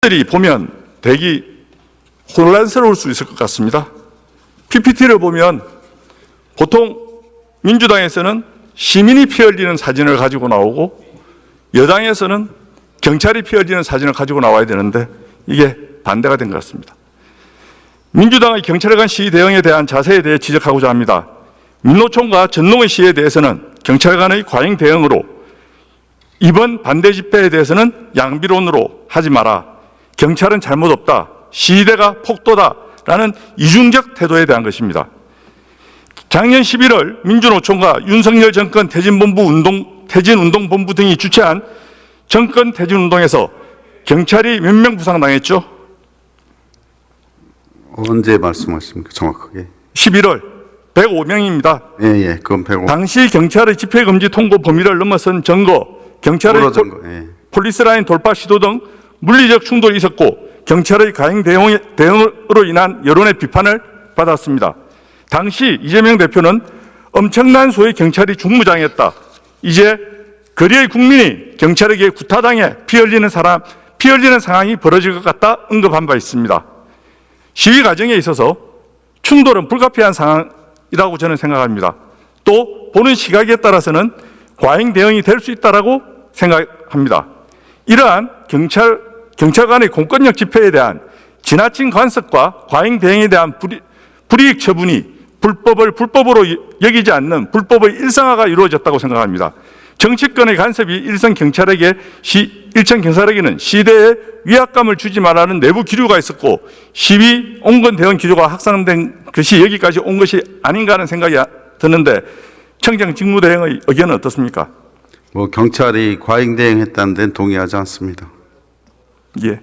들이 보면 대기 혼란스러울 수 있을 것 같습니다. PPT를 보면 보통 민주당에서는 시민이 피 흘리는 사진을 가지고 나오고 여당에서는 경찰이 피 흘리는 사진을 가지고 나와야 되는데 이게 반대가 된 것 같습니다. 민주당의 경찰에 관한 시위 대응에 대한 자세에 대해 지적하고자 합니다. 민노총과 전농의 시위에 대해서는 경찰 간의 과잉 대응으로 이번 반대 집회에 대해서는 양비론으로 하지 마라. 경찰은 잘못 없다. 시위대가 폭도다라는 이중적 태도에 대한 것입니다. 작년 11월 민주노총과 윤석열 정권 퇴진운동본부 등이 주최한 정권 퇴진운동에서 경찰이 몇 명 부상당했죠? 언제 말씀하십니까? 정확하게. 11월 105명입니다. 예, 그건 105. 당시 경찰의 집회금지 통고 범위를 넘어선 증거, 경찰의 폴리스라인 돌파 시도 등 물리적 충돌이 있었고 경찰의 과잉 대응으로 인한 여론의 비판을 받았습니다. 당시 이재명 대표는 엄청난 수의 경찰이 중무장했다. 이제 거리의 국민이 경찰에게 구타당해 피 흘리는 상황이 벌어질 것 같다 언급한 바 있습니다. 시위 과정에 있어서 충돌은 불가피한 상황이라고 저는 생각합니다. 또 보는 시각에 따라서는 과잉 대응이 될 수 있다고 생각합니다. 이러한 경찰 간의 공권력 집회에 대한 지나친 간섭과 과잉 대응에 대한 불이익 처분이 불법으로 여기지 않는 불법의 일상화가 이루어졌다고 생각합니다. 정치권의 간섭이 일선 경찰에게는 시대에 위압감을 주지 말라는 내부 기류가 있었고 시위 온건 대응 기조가 확산된 것이 여기까지 온 것이 아닌가 하는 생각이 드는데 청장 직무대행의 의견은 어떻습니까? 경찰이 과잉 대응했다는 데는 동의하지 않습니다. 예.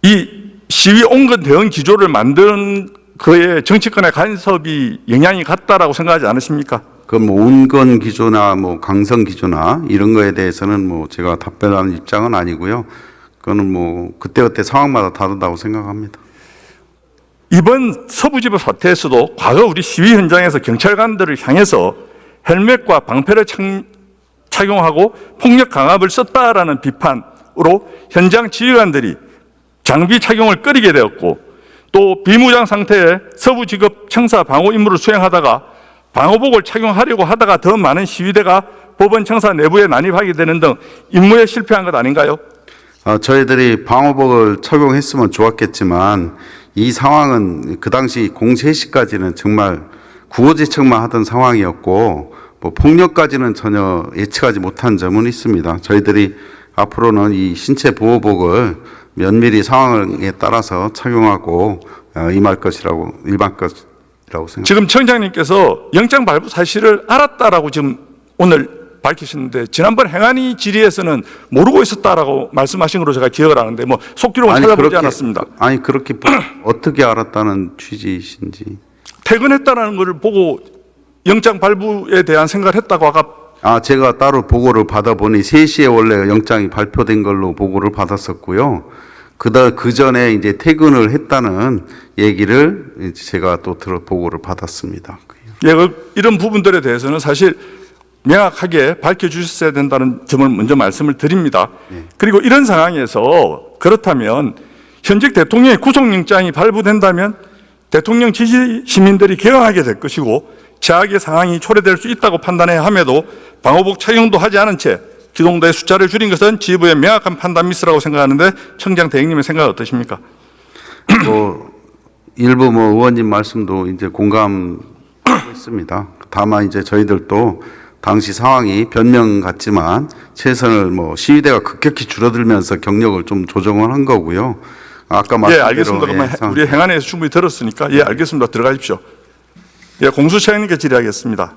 이 시위 온건 대응 기조를 만든 그의 정치권의 간섭이 영향이 갔다라고 생각하지 않으십니까? 그럼 온건 기조나 강성 기조나 이런 거에 대해서는 제가 답변하는 입장은 아니고요. 그거는 그때그때 상황마다 다르다고 생각합니다. 이번 서부지법 사태에서도 과거 우리 시위 현장에서 경찰관들을 향해서 헬멧과 방패를 착용하고 폭력 강압을 썼다라는 비판으로 현장 지휘관들이 장비 착용을 꺼리게 되었고 또 비무장 상태의 서부지법 청사 방호 임무를 수행하다가 방호복을 착용하려고 하다가 더 많은 시위대가 법원 청사 내부에 난입하게 되는 등 임무에 실패한 것 아닌가요? 저희들이 방호복을 착용했으면 좋았겠지만 이 상황은 그 당시 03시까지는 정말 구호제청만 하던 상황이었고 폭력까지는 전혀 예측하지 못한 점은 있습니다. 저희들이 앞으로는 이 신체 보호복을 면밀히 상황에 따라서 착용하고 임할 것이라고 생각합니다. 지금 청장님께서 영장 발부 사실을 알았다라고 지금 오늘 밝히셨는데 지난번 행안위 질의에서는 모르고 있었다라고 말씀하신 걸로 제가 기억을 하는데 속기록은 찾아보지 않았습니다. 그렇게 어떻게 알았다는 취지이신지. 퇴근했다는 것을 보고 영장 발부에 대한 생각을 했다고 아까. 제가 따로 보고를 받아보니 3시에 원래 영장이 발표된 걸로 보고를 받았었고요. 그 전에 이제 퇴근을 했다는 얘기를 제가 또 보고를 받았습니다. 예, 이런 부분들에 대해서는 사실 명확하게 밝혀주셨어야 된다는 점을 먼저 말씀을 드립니다. 그리고 이런 상황에서 그렇다면 현직 대통령의 구속영장이 발부된다면 대통령 지지 시민들이 개항하게 될 것이고 제약의 상황이 초래될 수 있다고 판단해야 함에도 방호복 착용도 하지 않은 채 기동대의 숫자를 줄인 것은 지휘부의 명확한 판단 미스라고 생각하는데 청장 대행님의 생각은 어떠십니까? 일부 의원님 말씀도 이제 공감했습니다. 다만 이제 저희들도 당시 상황이 변명 같지만 최선을 시위대가 급격히 줄어들면서 경력을 좀 조정을 한 거고요. 아까 말씀대로. 예, 알겠습니다. 그러면 우리 행안위에서 충분히 들었으니까 알겠습니다. 들어가십시오. 공수처장님께 질의하겠습니다.